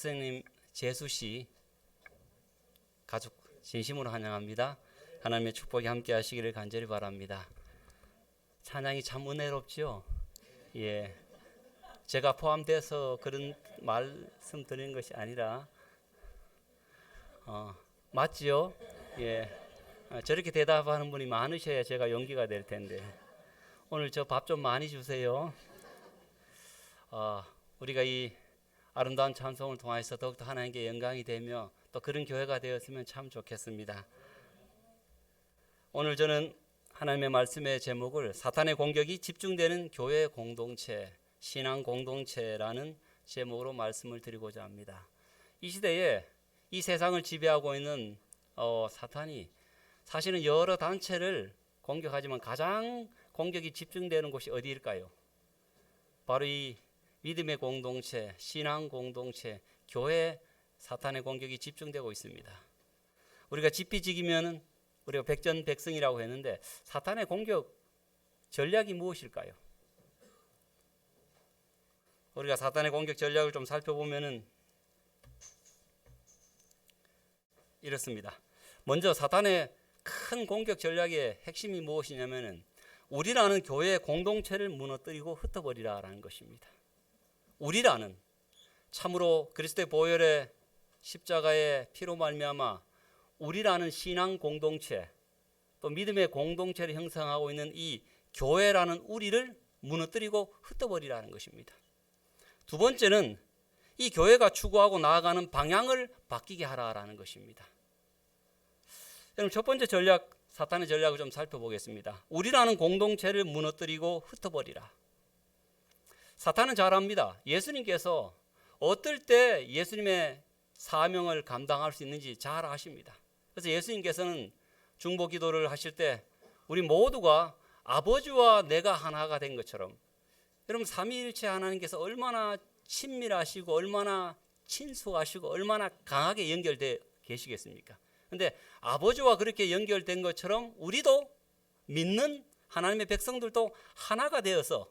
선생님 재수 씨 가족 진심으로 환영합니다. 하나님의 축복이 함께 하시기를 간절히 바랍니다. 찬양이 참 은혜롭죠. 예, 제가 포함돼서 그런 말씀 드리는 것이 아니라 맞지요? 예, 저렇게 대답하는 분이 많으셔야 제가 용기가 될 텐데 오늘 저 밥 좀 많이 주세요. 우리가 이 아름다운 찬송을 통해서 더욱더 하나님께 영광이 되며 또 그런 교회가 되었으면 참 좋겠습니다. 오늘 저는 하나님의 말씀의 제목을 사탄의 공격이 집중되는 교회 공동체, 신앙 공동체라는 제목으로 말씀을 드리고자 합니다. 이 시대에 이 세상을 지배하고 있는 사탄이 사실은 여러 단체를 공격하지만 가장 공격이 집중되는 곳이 어디일까요? 바로 이 믿음의 공동체, 신앙 공동체, 교회 사탄의 공격이 집중되고 있습니다. 우리가 지피지기면은 우리가 백전백승이라고 했는데 사탄의 공격 전략이 무엇일까요? 우리가 사탄의 공격 전략을 좀 살펴보면은 이렇습니다. 먼저 사탄의 큰 공격 전략의 핵심이 무엇이냐면은 우리라는 교회 공동체를 무너뜨리고 흩어버리라라는 것입니다. 우리라는 참으로 그리스도의 보혈의 십자가의 피로 말미암아 우리라는 신앙 공동체 또 믿음의 공동체를 형성하고 있는 이 교회라는 우리를 무너뜨리고 흩어버리라는 것입니다. 두 번째는 이 교회가 추구하고 나아가는 방향을 바뀌게 하라라는 것입니다. 여러분 첫 번째 전략, 사탄의 전략을 좀 살펴보겠습니다. 우리라는 공동체를 무너뜨리고 흩어버리라. 사탄은 잘 압니다. 예수님께서 어떨 때 예수님의 사명을 감당할 수 있는지 잘 아십니다. 그래서 예수님께서는 중보 기도를 하실 때 우리 모두가 아버지와 내가 하나가 된 것처럼, 여러분 삼위일체 하나님께서 얼마나 친밀하시고 얼마나 친숙하시고 얼마나 강하게 연결되어 계시겠습니까? 그런데 아버지와 그렇게 연결된 것처럼 우리도 믿는 하나님의 백성들도 하나가 되어서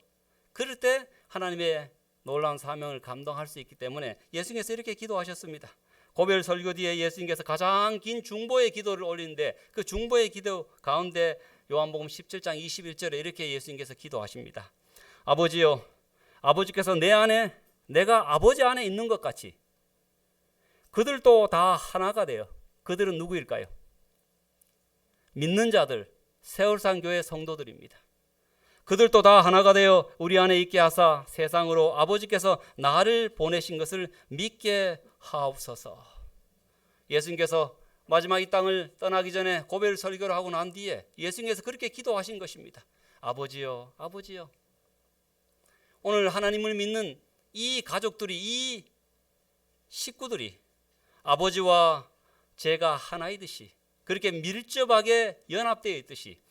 그럴 때 하나님의 놀라운 사명을 감당할 수 있기 때문에 예수님께서 이렇게 기도하셨습니다. 고별 설교 뒤에 예수님께서 가장 긴 중보의 기도를 올리는데 그 중보의 기도 가운데 요한복음 17장 21절에 이렇게 예수님께서 기도하십니다. 아버지요, 아버지께서 내 안에 내가 아버지 안에 있는 것 같이 그들도 다 하나가 되어, 그들은 누구일까요? 믿는 자들, 세월산 교회 성도들입니다. 그들도 다 하나가 되어 우리 안에 있게 하사 세상으로 아버지께서 나를 보내신 것을 믿게 하옵소서. 예수님께서 마지막 이 땅을 떠나기 전에 고별 설교를 하고 난 뒤에 예수님께서 그렇게 기도하신 것입니다. 아버지요, 아버지요. 오늘 하나님을 믿는 이 가족들이, 이 식구들이 아버지와 제가 하나이듯이 그렇게 밀접하게 연합되어 있듯이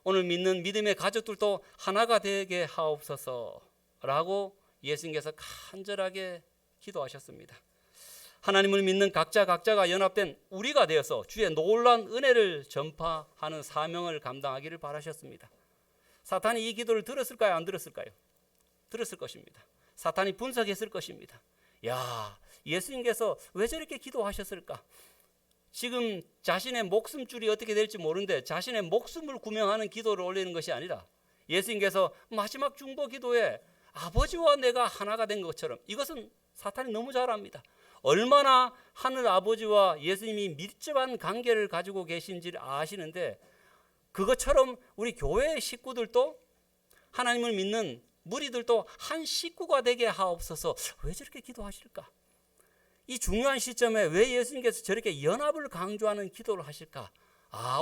오늘 믿는 믿음의 가족들도 하나가 되게 하옵소서라고 예수님께서 간절하게 기도하셨습니다. 하나님을 믿는 각자가 연합된 우리가 되어서 주의 놀라운 은혜를 전파하는 사명을 감당하기를 바라셨습니다. 사탄이 이 기도를 들었을까요? 안 들었을까요? 들었을 것입니다. 사탄이 분석했을 것입니다. 야, 예수님께서 왜 저렇게 기도하셨을까? 지금 자신의 목숨줄이 어떻게 될지 모르는데 자신의 목숨을 구명하는 기도를 올리는 것이 아니라 예수님께서 마지막 중보 기도에 아버지와 내가 하나가 된 것처럼, 이것은 사탄이 너무 잘 압니다. 얼마나 하늘 아버지와 예수님이 밀접한 관계를 가지고 계신지를 아시는데 그것처럼 우리 교회의 식구들도 하나님을 믿는 무리들도 한 식구가 되게 하옵소서. 왜 저렇게 기도하실까? 이 중요한 시점에 왜 예수님께서 저렇게 연합을 강조하는 기도를 하실까?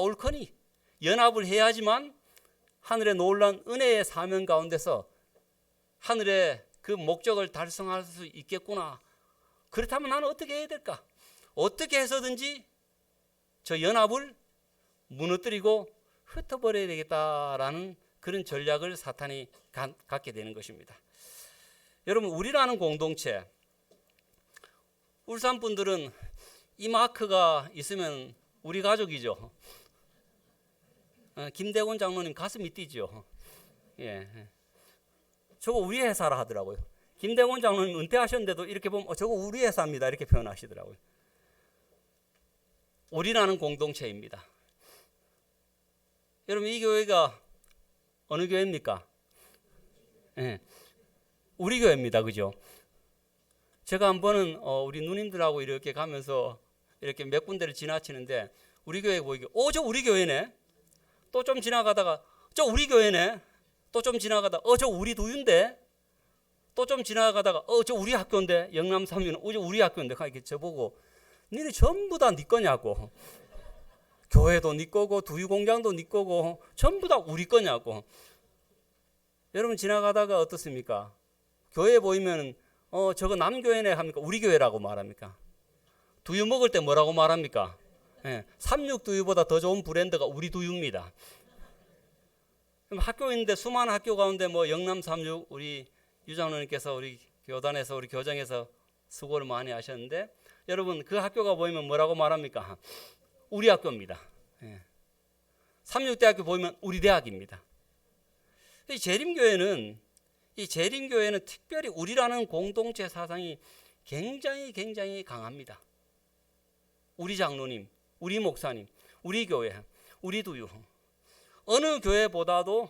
옳거니 연합을 해야지만 하늘의 놀라운 은혜의 사명 가운데서 하늘의 그 목적을 달성할 수 있겠구나. 그렇다면 나는 어떻게 해야 될까? 어떻게 해서든지 저 연합을 무너뜨리고 흩어버려야 되겠다라는 그런 전략을 사탄이 갖게 되는 것입니다. 여러분, 우리라는 공동체, 울산 분들은 이 마크가 있으면 우리 가족이죠. 김대곤 장로님 가슴이 뛰죠. 예, 저거 우리 회사라 하더라고요. 김대곤 장로님 은퇴하셨는데도 이렇게 보면 저거 우리 회사입니다 이렇게 표현하시더라고요. 우리라는 공동체입니다. 여러분 이 교회가 어느 교회입니까? 네. 우리 교회입니다. 그죠? 제가 한 번은 우리 누님들하고 이렇게 가면서 이렇게 몇 군데를 지나치는데 우리 교회 보이게 저 우리 교회네. 또 좀 지나가다가 저 우리 교회네. 또 좀 지나가다가 저 우리 두유인데. 또 좀 지나가다가 저 우리 학교인데. 영남 삼유는 저 우리 학교인데. 이렇게 저보고 니네 전부 다 네 거냐고. 교회도 네 거고 두유 공장도 네 거고 전부 다 우리 거냐고. 여러분 지나가다가 어떻습니까? 교회 보이면 저거 남교회네 합니까? 우리 교회라고 말합니까? 두유 먹을 때 뭐라고 말합니까? 네, 삼육두유보다 더 좋은 브랜드가 우리 두유입니다. 그럼 학교 있는데 수많은 학교 가운데 뭐 영남 삼육 우리 유장로님께서 우리 교단에서 우리 교정에서 수고를 많이 하셨는데 여러분 그 학교가 보이면 뭐라고 말합니까? 우리 학교입니다. 네. 삼육대학교 보이면 우리 대학입니다. 이 재림교회는 특별히 우리라는 공동체 사상이 굉장히 강합니다. 우리 장로님, 우리 목사님, 우리 교회, 우리 두유. 어느 교회보다도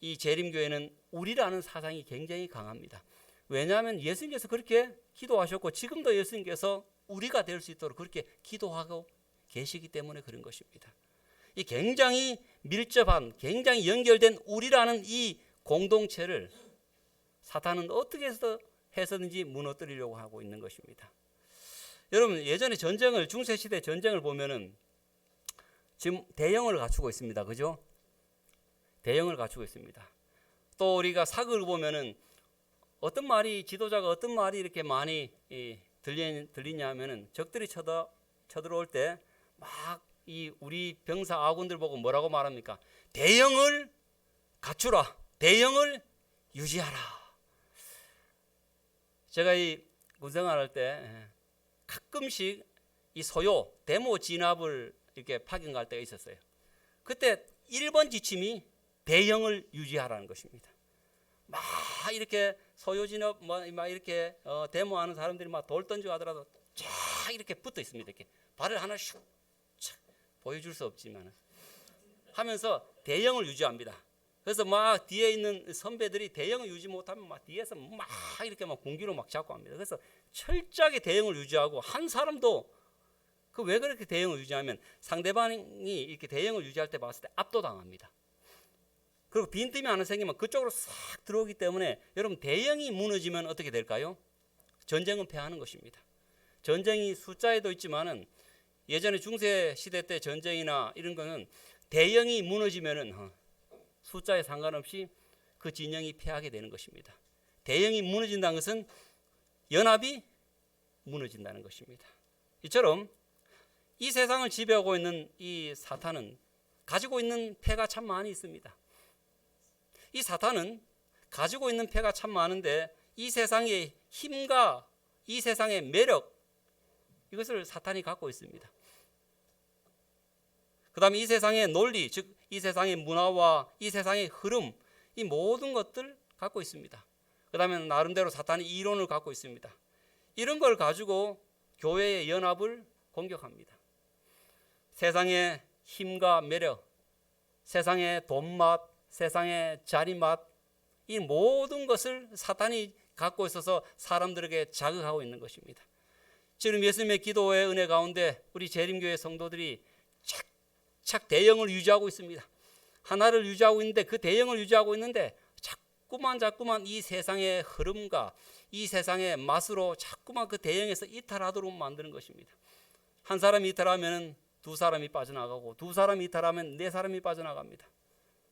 이 재림교회는 우리라는 사상이 굉장히 강합니다. 왜냐하면 예수님께서 그렇게 기도하셨고 지금도 예수님께서 우리가 될 수 있도록 그렇게 기도하고 계시기 때문에 그런 것입니다. 이 굉장히 밀접한, 굉장히 연결된 우리라는 이 공동체를 사탄은 어떻게 해서든지 무너뜨리려고 하고 있는 것입니다. 여러분 예전에 전쟁을 중세시대 전쟁을 보면은 지금 대형을 갖추고 있습니다. 그죠? 대형을 갖추고 있습니다. 또 우리가 사극을 보면은 어떤 말이 지도자가 어떤 말이 이렇게 많이 들리냐 하면은 적들이 쳐들어올 때 막 이 우리 병사 아군들 보고 뭐라고 말합니까? 대형을 갖추라. 대형을 유지하라. 제가 이 군생활할 때 가끔씩 이 소요 데모 진압을 이렇게 파견 갈 때가 있었어요. 그때 1번 지침이 대형을 유지하라는 것입니다. 막 이렇게 소요 진압 막 이렇게 데모하는 사람들이 막 돌 던지고 하더라도 쫙 이렇게 붙어 있습니다. 이렇게 발을 하나 슉 보여줄 수 없지만 하면서 대형을 유지합니다. 그래서 막 뒤에 있는 선배들이 대형을 유지 못하면 막 뒤에서 막 이렇게 막 공기로 막 잡고 합니다. 그래서 철저하게 대형을 유지하고 한 사람도 왜 그렇게 대형을 유지하면 상대방이 이렇게 대형을 유지할 때 봤을 때 압도당합니다. 그리고 빈틈이 하나 생기면 그쪽으로 싹 들어오기 때문에 여러분 대형이 무너지면 어떻게 될까요? 전쟁은 패하는 것입니다. 전쟁이 숫자에도 있지만은 예전에 중세 시대 때 전쟁이나 이런 거는 대형이 무너지면은 숫자에 상관없이 그 진영이 패하게 되는 것입니다. 대형이 무너진다는 것은 연합이 무너진다는 것입니다. 이처럼 이 세상을 지배하고 있는 이 사탄은 가지고 있는 패가 참 많이 있습니다. 이 사탄은 가지고 있는 패가 참 많은데 이 세상의 힘과 이 세상의 매력 이것을 사탄이 갖고 있습니다. 그 다음에 이 세상의 논리, 즉 이 세상의 문화와 이 세상의 흐름, 이 모든 것들 갖고 있습니다. 그 다음에 나름대로 사탄이 이론을 갖고 있습니다. 이런 걸 가지고 교회의 연합을 공격합니다. 세상의 힘과 매력, 세상의 돈맛, 세상의 자리맛, 이 모든 것을 사탄이 갖고 있어서 사람들에게 자극하고 있는 것입니다. 지금 예수님의 기도의 은혜 가운데 우리 재림교회 성도들이 착 대형을 유지하고 있습니다. 하나를 유지하고 있는데 그 대형을 유지하고 있는데 자꾸만 이 세상의 흐름과 이 세상의 맛으로 자꾸만 그 대형에서 이탈하도록 만드는 것입니다. 한 사람이 이탈하면 두 사람이 빠져나가고 두 사람이 이탈하면 네 사람이 빠져나갑니다.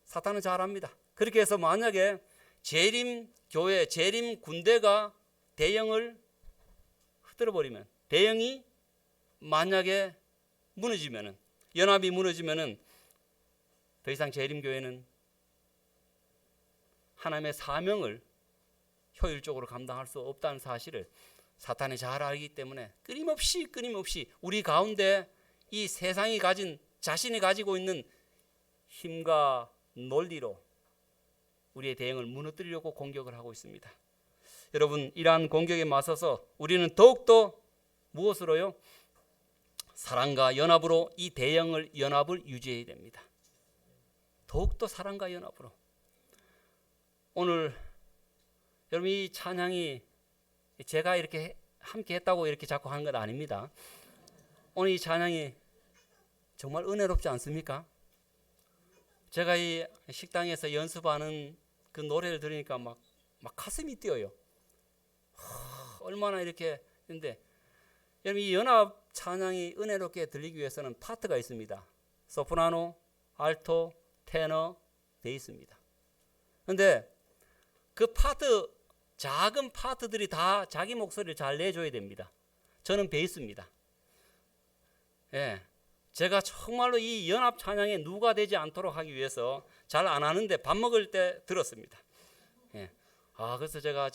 사탄은 잘 압니다. 그렇게 해서 만약에 재림교회, 재림군대가 대형을 흔들어버리면 대형이 만약에 무너지면은 연합이 무너지면은 더 이상 재림교회는 하나님의 사명을 효율적으로 감당할 수 없다는 사실을 사탄이 잘 알기 때문에 끊임없이 우리 가운데 이 세상이 가진 자신이 가지고 있는 힘과 논리로 우리의 대형을 무너뜨리려고 공격을 하고 있습니다. 여러분, 이러한 공격에 맞서서 우리는 더욱더 무엇으로요? 사랑과 연합으로 이 연합을 유지해야 됩니다. 더욱더 사랑과 연합으로. 오늘 여러분, 이 찬양이 제가 이렇게 함께 했다고 이렇게 자꾸 하는 건 아닙니다. 오늘 이 찬양이 정말 은혜롭지 않습니까? 제가 이 식당에서 연습하는 그 노래를 들으니까 막 가슴이 뛰어요. 얼마나 이렇게 했는데, 여러분, 이 연합 찬양이 은혜롭게 들리기 위해서는 파트가 있습니다. 소프라노, 알토, 테너, 베이스입니다. 그런데 그 작은 파트들이 다 자기 목소리를 잘 내줘야 됩니다. 저는 베이스입니다. 예, 제가 정말로 이 연합 찬양에 누가 되지 않도록 하기 위해서 잘 안 하는데 밥 먹을 때 들었습니다. 예. 그래서 제가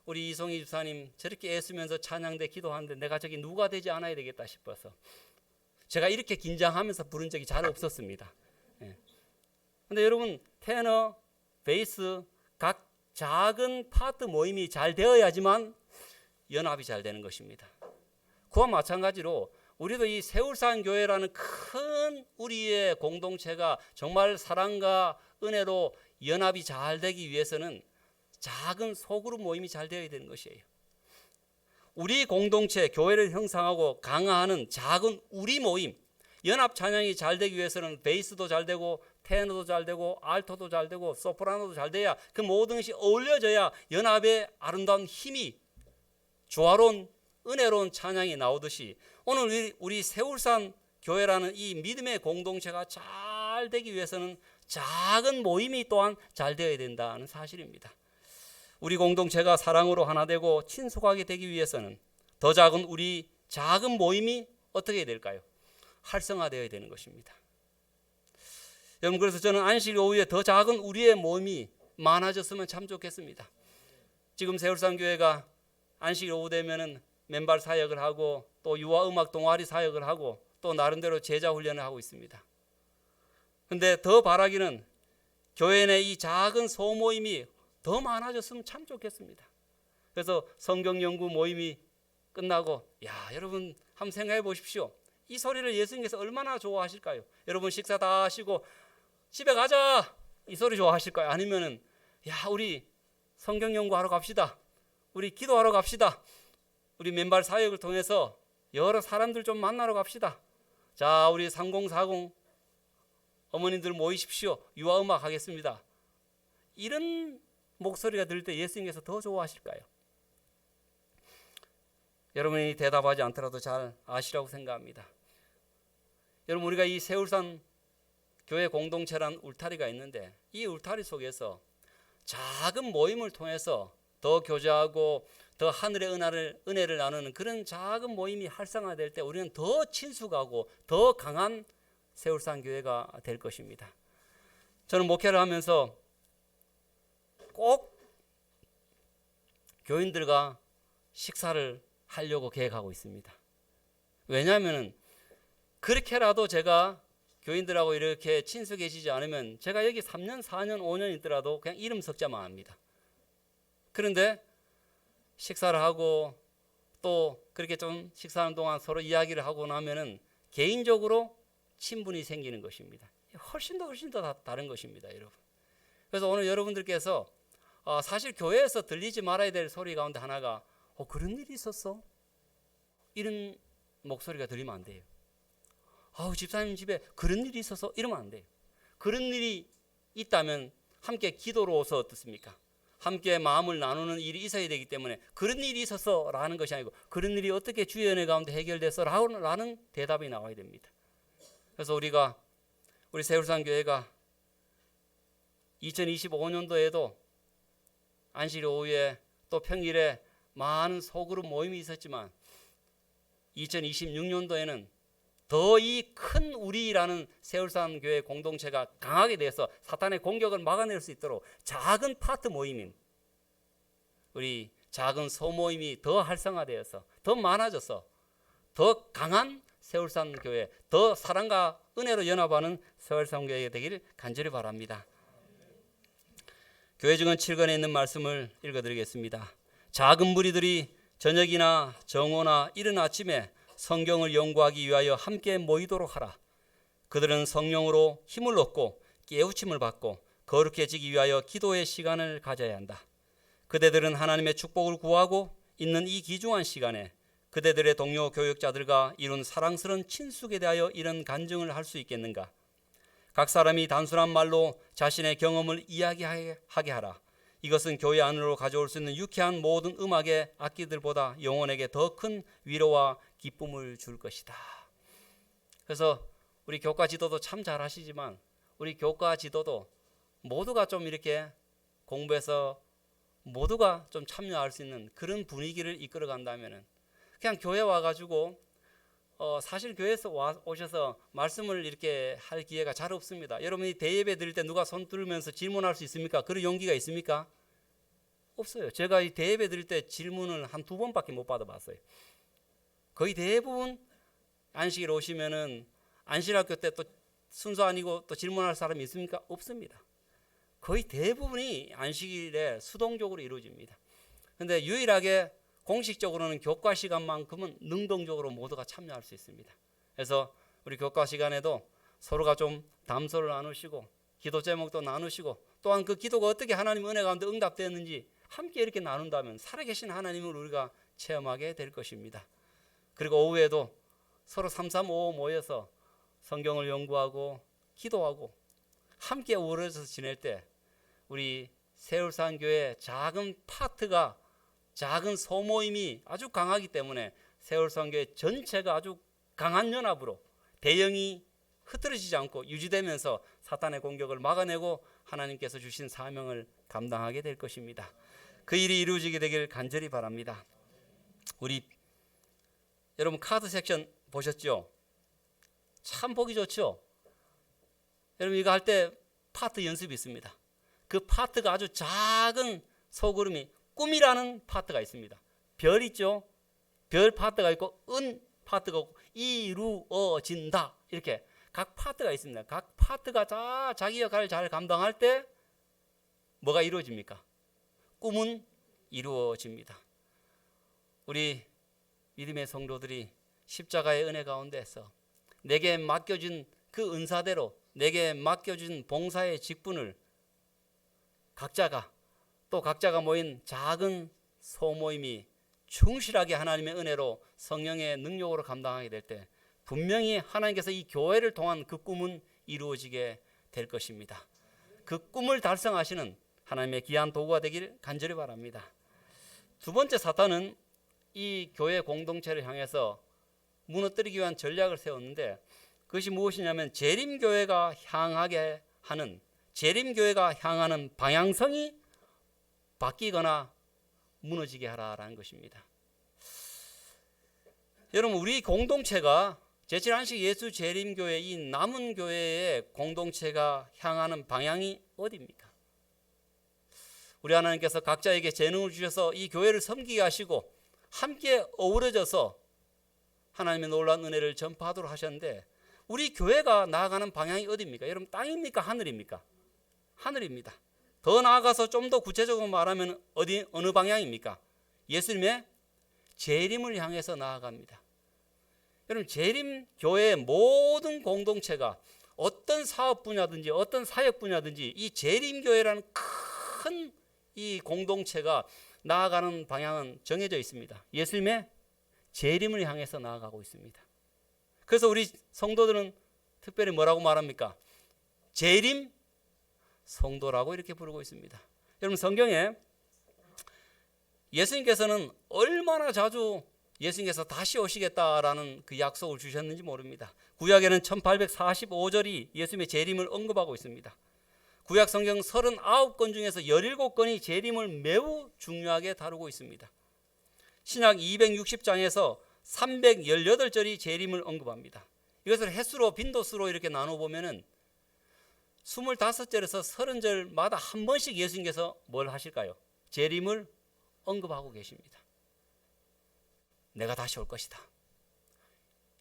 우리 이송희 집사님 저렇게 애쓰면서 찬양대 기도하는데 내가 저기 누가 되지 않아야 되겠다 싶어서 제가 이렇게 긴장하면서 부른 적이 잘 없었습니다. 예. 근데 여러분, 테너, 베이스 각 작은 파트 모임이 잘 되어야지만 연합이 잘 되는 것입니다. 그와 마찬가지로 우리도 이 세울산 교회라는 큰 우리의 공동체가 정말 사랑과 은혜로 연합이 잘 되기 위해서는 작은 소그룹 모임이 잘 되어야 되는 것이에요. 우리 공동체, 교회를 형성하고 강화하는 작은 우리 모임, 연합 찬양이 잘 되기 위해서는 베이스도 잘 되고 테너도 잘 되고 알토도 잘 되고 소프라노도 잘 돼야 그 모든 것이 어울려져야 연합의 아름다운 힘이, 조화로운 은혜로운 찬양이 나오듯이 오늘 우리 세울산 교회라는 이 믿음의 공동체가 잘 되기 위해서는 작은 모임이 또한 잘 되어야 된다는 사실입니다. 우리 공동체가 사랑으로 하나 되고 친숙하게 되기 위해서는 더 작은 우리 작은 모임이 어떻게 해야 될까요? 활성화되어야 되는 것입니다. 여러분, 그래서 저는 안식 오후에 더 작은 우리의 모임이 많아졌으면 참 좋겠습니다. 지금 세울산 교회가 안식 오후 되면은 맨발 사역을 하고 또 유아 음악 동아리 사역을 하고 또 나름대로 제자 훈련을 하고 있습니다. 근데 더 바라기는 교회 내 이 작은 소모임이 더 많아졌으면 참 좋겠습니다. 그래서 성경 연구 모임이 끝나고 여러분 한번 생각해 보십시오. 이 소리를 예수님께서 얼마나 좋아하실까요? 여러분 식사 다 하시고 집에 가자 이 소리 좋아하실까요? 아니면은 우리 성경 연구하러 갑시다. 우리 기도하러 갑시다. 우리 맨발 사역을 통해서 여러 사람들 좀 만나러 갑시다. 자, 우리 3040 어머님들 모이십시오. 유아음악 하겠습니다. 이런 목소리가 들릴 때 예수님께서 더 좋아하실까요? 여러분이 대답하지 않더라도 잘 아시라고 생각합니다. 여러분, 우리가 이 세울산 교회 공동체란 울타리가 있는데 이 울타리 속에서 작은 모임을 통해서 더 교제하고 더 하늘의 은혜를 나누는 그런 작은 모임이 활성화될 때 우리는 더 친숙하고 더 강한 세울산 교회가 될 것입니다. 저는 목회를 하면서 꼭 교인들과 식사를 하려고 계획하고 있습니다. 왜냐하면 그렇게라도 제가 교인들하고 이렇게 친숙해지지 않으면 제가 여기 3년, 4년, 5년 있더라도 그냥 이름 석자만 합니다. 그런데 식사를 하고 또 그렇게 좀 식사하는 동안 서로 이야기를 하고 나면은 개인적으로 친분이 생기는 것입니다. 훨씬 더 다른 것입니다, 여러분. 그래서 오늘 여러분들께서 사실 교회에서 들리지 말아야 될 소리 가운데 하나가 그런 일이 있었어? 이런 목소리가 들리면 안 돼요. 집사님 집에 그런 일이 있어서 이러면 안 돼요. 그런 일이 있다면 함께 기도로서 어떻습니까? 함께 마음을 나누는 일이 있어야 되기 때문에 그런 일이 있어서 라는 것이 아니고 그런 일이 어떻게 주의 은혜 가운데 해결돼서 라는 대답이 나와야 됩니다. 그래서 우리 세울산 교회가 2025년도에도 안식 오후에 또 평일에 많은 소그룹 모임이 있었지만 2026년도에는 더 이 큰 우리라는 세울산 교회 공동체가 강하게 돼서 사탄의 공격을 막아낼 수 있도록 작은 파트 모임인 우리 작은 소모임이 더 활성화되어서 더 많아져서 더 강한 세울산 교회, 더 사랑과 은혜로 연합하는 세울산 교회가 되기를 간절히 바랍니다. 교회 증언 7권에 있는 말씀을 읽어드리겠습니다. 작은 무리들이 저녁이나 정오나 이른 아침에 성경을 연구하기 위하여 함께 모이도록 하라. 그들은 성령으로 힘을 얻고 깨우침을 받고 거룩해지기 위하여 기도의 시간을 가져야 한다. 그대들은 하나님의 축복을 구하고 있는 이 귀중한 시간에 그대들의 동료 교역자들과 이룬 사랑스러운 친숙에 대하여 이런 간증을 할 수 있겠는가? 각 사람이 단순한 말로 자신의 경험을 이야기하게 하라. 이것은 교회 안으로 가져올 수 있는 유쾌한 모든 음악의 악기들보다 영혼에게 더 큰 위로와 기쁨을 줄 것이다. 그래서 우리 교과 지도도 참 잘하시지만 우리 교과 지도도 모두가 좀 이렇게 공부해서 모두가 좀 참여할 수 있는 그런 분위기를 이끌어 간다면은 그냥 교회 와가지고 사실 교회에서 오셔서 말씀을 이렇게 할 기회가 잘 없습니다. 여러분이 대예배 드릴 때 누가 손 들면서 질문할 수 있습니까? 그런 용기가 있습니까? 없어요. 제가 이 대예배 드릴 때 질문을 한 2번밖에 못 받아봤어요. 거의 대부분 안식일 오시면은 안식학교 때 또 순서 아니고 또 질문할 사람이 있습니까? 없습니다. 거의 대부분이 안식일에 수동적으로 이루어집니다. 근데 유일하게 공식적으로는 교과 시간만큼은 능동적으로 모두가 참여할 수 있습니다. 그래서 우리 교과 시간에도 서로가 좀 담소를 나누시고 기도 제목도 나누시고 또한 그 기도가 어떻게 하나님 은혜 가운데 응답되었는지 함께 이렇게 나눈다면 살아계신 하나님을 우리가 체험하게 될 것입니다. 그리고 오후에도 서로 335 모여서 성경을 연구하고 기도하고 함께 어우러져서 지낼 때 우리 세울산교회 작은 파트가 작은 소모임이 아주 강하기 때문에 세울산교회 전체가 아주 강한 연합으로 대영이 흐트러지지 않고 유지되면서 사탄의 공격을 막아내고 하나님께서 주신 사명을 감당하게 될 것입니다. 그 일이 이루어지게 되길 간절히 바랍니다. 우리 여러분 카드 섹션 보셨죠? 참 보기 좋죠? 여러분 이거 할 때 파트 연습이 있습니다. 그 파트가 아주 작은 소그룹이 꿈이라는 파트가 있습니다. 별 있죠? 별 파트가 있고 은 파트가 있고 이루어진다 이렇게 각 파트가 있습니다. 각 파트가 다 자기 역할을 잘 감당할 때 뭐가 이루어집니까? 꿈은 이루어집니다. 우리 믿음의 성도들이 십자가의 은혜 가운데서 내게 맡겨진 그 은사대로 내게 맡겨진 봉사의 직분을 각자가 모인 작은 소모임이 충실하게 하나님의 은혜로 성령의 능력으로 감당하게 될 때 분명히 하나님께서 이 교회를 통한 그 꿈은 이루어지게 될 것입니다. 그 꿈을 달성하시는 하나님의 귀한 도구가 되길 간절히 바랍니다. 두 번째 사탄은 이 교회 공동체를 향해서 무너뜨리기 위한 전략을 세웠는데 그것이 무엇이냐면 재림교회가 향하는 방향성이 바뀌거나 무너지게 하라라는 것입니다. 여러분 우리 공동체가 제7안식 예수 재림교회 이 남은 교회의 공동체가 향하는 방향이 어디입니까? 우리 하나님께서 각자에게 재능을 주셔서 이 교회를 섬기게 하시고 함께 어우러져서 하나님의 놀라운 은혜를 전파하도록 하셨는데 우리 교회가 나아가는 방향이 어디입니까? 여러분 땅입니까? 하늘입니까? 하늘입니다. 더 나아가서 좀 더 구체적으로 말하면 어느 방향입니까? 예수님의 재림을 향해서 나아갑니다. 여러분 재림 교회의 모든 공동체가 어떤 사업 분야든지 어떤 사역 분야든지 이 재림 교회라는 큰 이 공동체가 나아가는 방향은 정해져 있습니다. 예수님의 재림을 향해서 나아가고 있습니다. 그래서 우리 성도들은 특별히 뭐라고 말합니까? 재림 성도라고 이렇게 부르고 있습니다. 여러분 성경에 예수님께서는 얼마나 자주 예수님께서 다시 오시겠다라는 그 약속을 주셨는지 모릅니다. 구약에는 1845절이 예수님의 재림을 언급하고 있습니다. 구약 성경 39권 중에서 17권이 재림을 매우 중요하게 다루고 있습니다. 신약 260장에서 318절이 재림을 언급합니다. 이것을 횟수로 빈도수로 이렇게 나눠보면은 25절에서 30절마다 한 번씩 예수님께서 뭘 하실까요? 재림을 언급하고 계십니다. 내가 다시 올 것이다.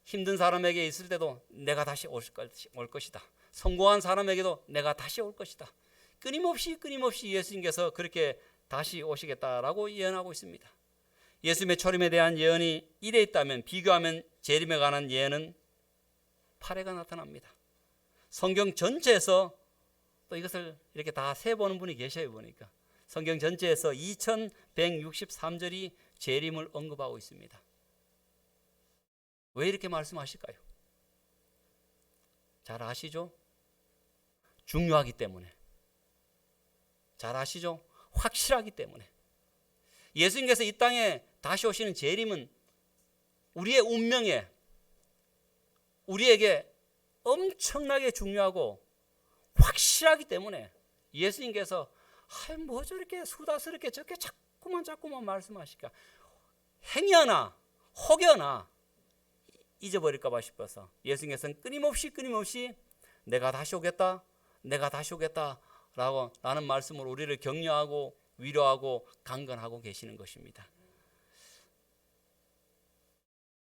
힘든 사람에게 있을 때도 내가 다시 올 것이다. 성공한 사람에게도 내가 다시 올 것이다. 끊임없이 예수님께서 그렇게 다시 오시겠다라고 예언하고 있습니다. 예수님의 초림에 대한 예언이 1에 있다면 비교하면 재림에 관한 예언은 8회가 나타납니다. 성경 전체에서 또 이것을 이렇게 다 세보는 분이 계셔요. 보니까 성경 전체에서 2163절이 재림을 언급하고 있습니다. 왜 이렇게 말씀하실까요? 잘 아시죠? 중요하기 때문에. 잘 아시죠? 확실하기 때문에. 예수님께서 이 땅에 다시 오시는 재림은 우리의 운명에, 우리에게 엄청나게 중요하고 확실하기 때문에 예수님께서 뭐 저렇게 수다스럽게 저렇게 자꾸만 말씀하실까, 행여나 혹여나 잊어버릴까 봐 싶어서 예수님께서는 끊임없이 내가 다시 오겠다 라고 라는 말씀으로 우리를 격려하고 위로하고 강건하고 계시는 것입니다.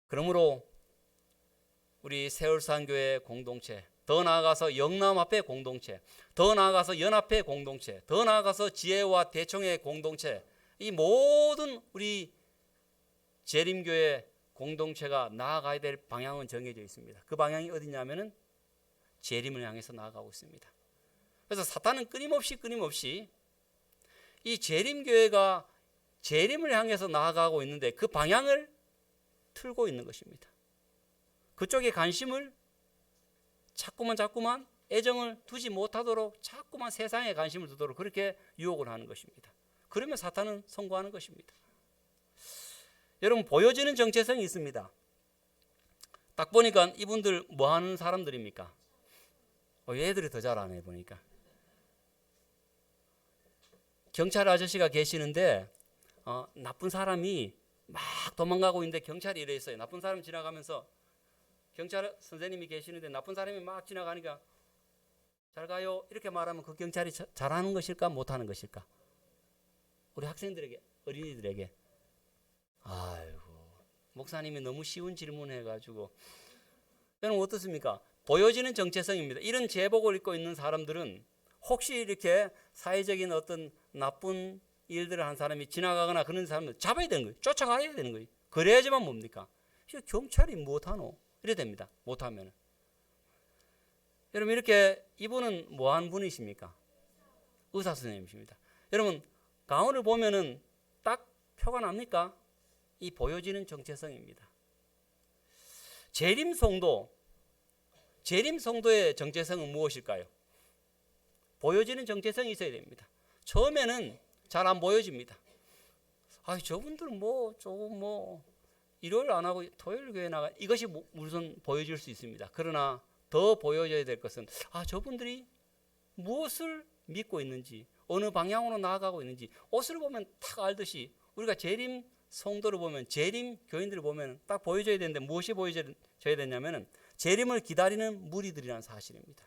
그러므로 우리 세월산교회 공동체, 더 나아가서 영남합회 공동체, 더 나아가서 연합회 공동체, 더 나아가서 지혜와 대청회 공동체, 이 모든 우리 재림교회 공동체가 나아가야 될 방향은 정해져 있습니다. 그 방향이 어디냐면은 재림을 향해서 나아가고 있습니다. 그래서 사탄은 끊임없이 이 재림교회가 재림을 향해서 나아가고 있는데 그 방향을 틀고 있는 것입니다. 그쪽에 관심을 자꾸만 애정을 두지 못하도록 자꾸만 세상에 관심을 두도록 그렇게 유혹을 하는 것입니다. 그러면 사탄은 성공하는 것입니다. 여러분, 보여지는 정체성이 있습니다. 딱 보니까 이분들 뭐 하는 사람들입니까? 얘들이 더 잘하네 보니까. 경찰 아저씨가 계시는데 나쁜 사람이 막 도망가고 있는데 경찰이 이래 있어요. 나쁜 사람 지나가면서 경찰 선생님이 계시는데 나쁜 사람이 막 지나가니까 잘 가요 이렇게 말하면 그 경찰이 잘하는 것일까 못하는 것일까? 우리 학생들에게, 어린이들에게. 아이고, 목사님이 너무 쉬운 질문해가지고. 여러분 어떻습니까? 보여지는 정체성입니다. 이런 제복을 입고 있는 사람들은 혹시 이렇게 사회적인 어떤 나쁜 일들을 한 사람이 지나가거나 그런 사람을 잡아야 되는 거예요. 쫓아가야 되는 거예요. 그래야지만 뭡니까? 경찰이 못하노? 이래 됩니다. 못하면. 여러분, 이렇게 이분은 뭐한 분이십니까? 의사 선생님이십니다. 여러분, 가운을 보면은 딱 표가 납니까? 이 보여지는 정체성입니다. 재림 성도의 정체성은 무엇일까요? 보여지는 정체성이 있어야 됩니다. 처음에는 잘 안 보여집니다. 저분들은 조금 일요일 안 하고 토요일 교회 나가, 이것이 무슨 보여질 수 있습니다. 그러나 더 보여져야 될 것은 저분들이 무엇을 믿고 있는지, 어느 방향으로 나아가고 있는지 옷을 보면 딱 알듯이 우리가 재림 성도를 보면, 재림 교인들을 보면 딱 보여줘야 되는데 무엇이 보여줘야 되냐면은 재림을 기다리는 무리들이라는 사실입니다.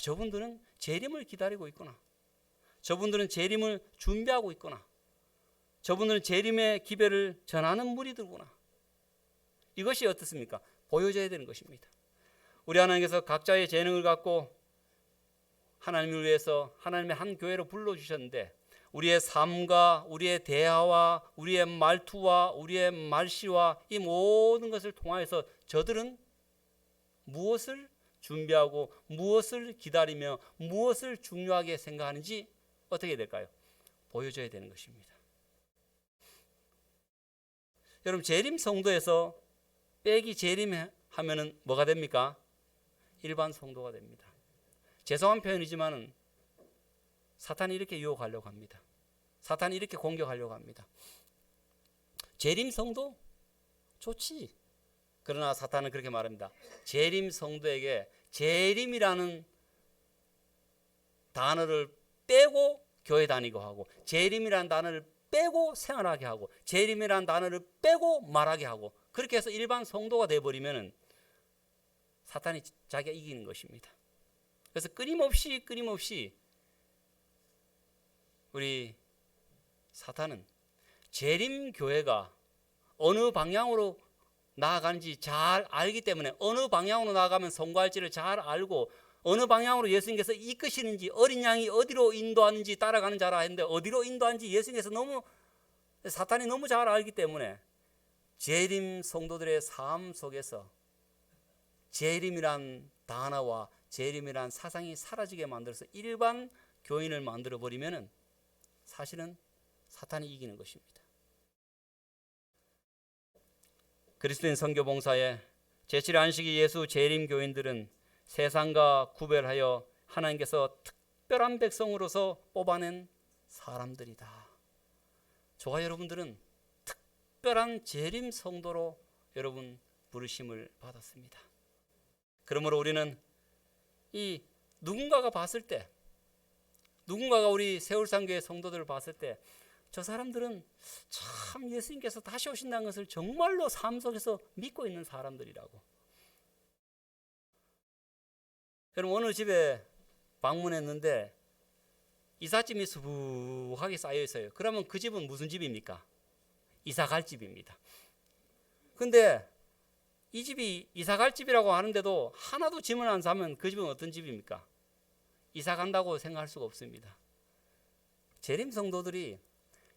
저분들은 재림을 기다리고 있구나. 저분들은 재림을 준비하고 있구나. 저분들은 재림의 기별을 전하는 무리들구나. 이것이 어떻습니까? 보여져야 되는 것입니다. 우리 하나님께서 각자의 재능을 갖고 하나님을 위해서 하나님의 한 교회로 불러주셨는데 우리의 삶과 우리의 대화와 우리의 말투와 우리의 말씨와 이 모든 것을 통하여서 저들은 무엇을 준비하고 무엇을 기다리며 무엇을 중요하게 생각하는지 어떻게 될까요? 보여줘야 되는 것입니다. 여러분, 재림 성도에서 빼기 재림하면은 뭐가 됩니까? 일반 성도가 됩니다. 죄송한 표현이지만은 사탄이 이렇게 유혹하려고 합니다. 사탄이 이렇게 공격하려고 합니다. 재림 성도 좋지. 그러나 사탄은 그렇게 말합니다. 재림 성도에게 재림이라는 단어를 빼고 교회 다니고 하고, 재림이라는 단어를 빼고 생활하게 하고, 재림이라는 단어를 빼고 말하게 하고, 그렇게 해서 일반 성도가 되어버리면은 사탄이 자기가 이기는 것입니다. 그래서 끊임없이 우리 사탄은 재림 교회가 어느 방향으로 나아가는지 잘 알기 때문에, 어느 방향으로 나아가면 성공할지를 잘 알고 어느 방향으로 예수님께서 이끄시는지, 어린 양이 어디로 인도하는지 따라가는 자라 했는데 어디로 인도하는지 예수님께서 사탄이 너무 잘 알기 때문에 재림 성도들의 삶 속에서 재림이란 단어와 재림이란 사상이 사라지게 만들어서 일반 교인을 만들어 버리면은 사실은 사탄이 이기는 것입니다. 그리스도인 선교봉사의 제7회 안식일 예수 재림 교인들은 세상과 구별하여 하나님께서 특별한 백성으로서 뽑아낸 사람들이다. 저와 여러분들은 특별한 재림 성도로 여러분 부르심을 받았습니다. 그러므로 우리는 이 누군가가 봤을 때, 누군가가 우리 세울상교회 성도들을 봤을 때 저 사람들은 참 예수님께서 다시 오신다는 것을 정말로 삶 속에서 믿고 있는 사람들이라고. 여러분, 어느 집에 방문했는데 이삿짐이 수북하게 쌓여 있어요. 그러면 그 집은 무슨 집입니까? 이사 갈 집입니다. 근데 이 집이 이사 갈 집이라고 하는데도 하나도 짐을 안 싸면 그 집은 어떤 집입니까? 이사 간다고 생각할 수가 없습니다. 재림 성도들이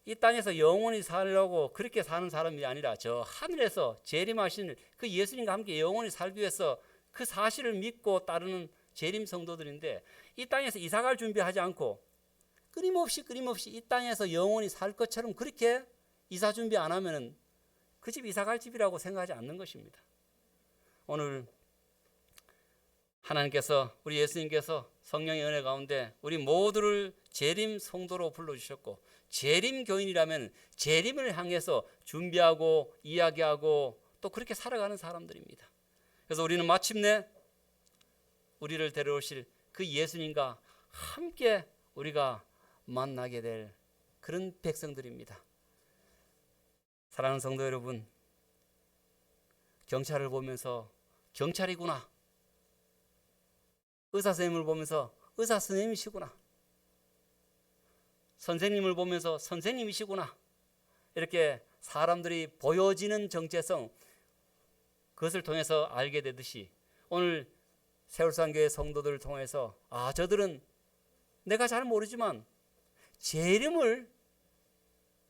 이 땅에서 영원히 살려고 그렇게 사는 사람이 아니라 저 하늘에서 재림하신 그 예수님과 함께 영원히 살기 위해서 그 사실을 믿고 따르는 재림 성도들인데, 이 땅에서 이사갈 준비하지 않고 끊임없이 이 땅에서 영원히 살 것처럼 그렇게 이사 준비 안 하면 그 집 이사갈 집이라고 생각하지 않는 것입니다. 오늘 하나님께서, 우리 예수님께서 성령의 은혜 가운데 우리 모두를 재림 성도로 불러주셨고, 재림 교인이라면 재림을 향해서 준비하고 이야기하고 또 그렇게 살아가는 사람들입니다. 그래서 우리는 마침내 우리를 데려오실 그 예수님과 함께 우리가 만나게 될 그런 백성들입니다. 사랑하는 성도 여러분, 경찰을 보면서 경찰이구나, 의사 선생님을 보면서 의사 선생님이시구나, 선생님을 보면서 선생님이시구나, 이렇게 사람들이 보여지는 정체성, 그것을 통해서 알게 되듯이 오늘 세울상교회 성도들을 통해서 저들은 내가 잘 모르지만 재림을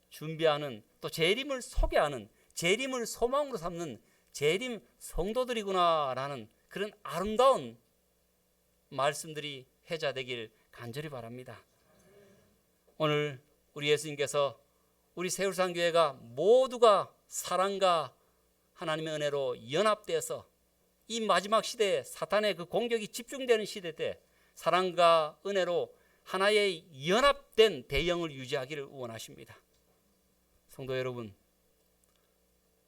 준비하는, 또 재림을 소개하는, 재림을 소망으로 삼는 재림 성도들이구나라는 그런 아름다운 말씀들이 회자되길 간절히 바랍니다. 오늘 우리 예수님께서 우리 세울상교회가 모두가 사랑과 하나님의 은혜로 연합되어서 이 마지막 시대에 사탄의 그 공격이 집중되는 시대 때 사랑과 은혜로 하나의 연합된 대영을 유지하기를 원하십니다. 성도 여러분,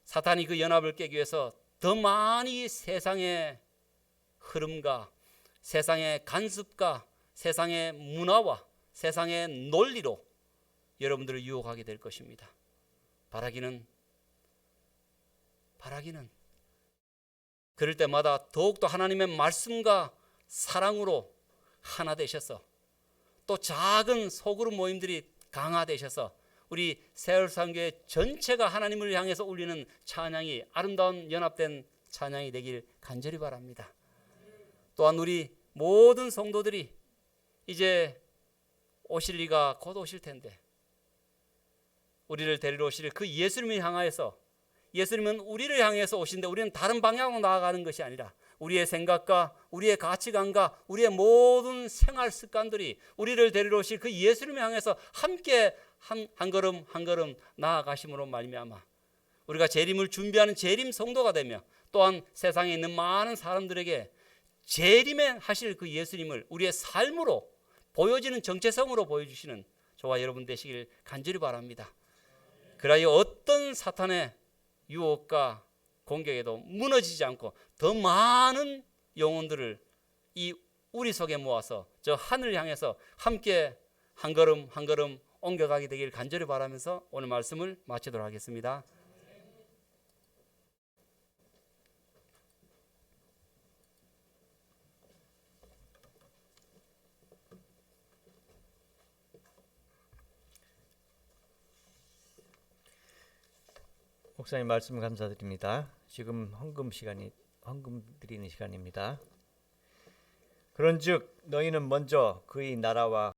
사탄이 그 연합을 깨기 위해서 더 많이 세상의 흐름과 세상의 간섭과 세상의 문화와 세상의 논리로 여러분들을 유혹하게 될 것입니다. 바라기는 그럴 때마다 더욱더 하나님의 말씀과 사랑으로 하나 되셔서, 또 작은 소그룹 모임들이 강화되셔서 우리 세울상교회 전체가 하나님을 향해서 울리는 찬양이 아름다운 연합된 찬양이 되길 간절히 바랍니다. 또한 우리 모든 성도들이 이제 오실 이가 곧 오실 텐데, 우리를 데리러 오실 그 예수님을 향하여서, 예수님은 우리를 향해서 오신데 우리는 다른 방향으로 나아가는 것이 아니라 우리의 생각과 우리의 가치관과 우리의 모든 생활 습관들이 우리를 데리러 오실 그 예수님을 향해서 함께 한 걸음 한 걸음 나아가심으로 말미암아 우리가 재림을 준비하는 재림 성도가 되며, 또한 세상에 있는 많은 사람들에게 재림에 하실 그 예수님을 우리의 삶으로 보여지는 정체성으로 보여주시는 저와 여러분 되시길 간절히 바랍니다. 그라여 어떤 사탄의 유혹과 공격에도 무너지지 않고 더 많은 영혼들을 이 우리 속에 모아서 저 하늘을 향해서 함께 한 걸음 한 걸음 옮겨가게 되길 간절히 바라면서 오늘 말씀을 마치도록 하겠습니다. 목사님 말씀 감사드립니다. 지금 헌금 드리는 시간입니다. 그런즉 너희는 먼저 그의 나라와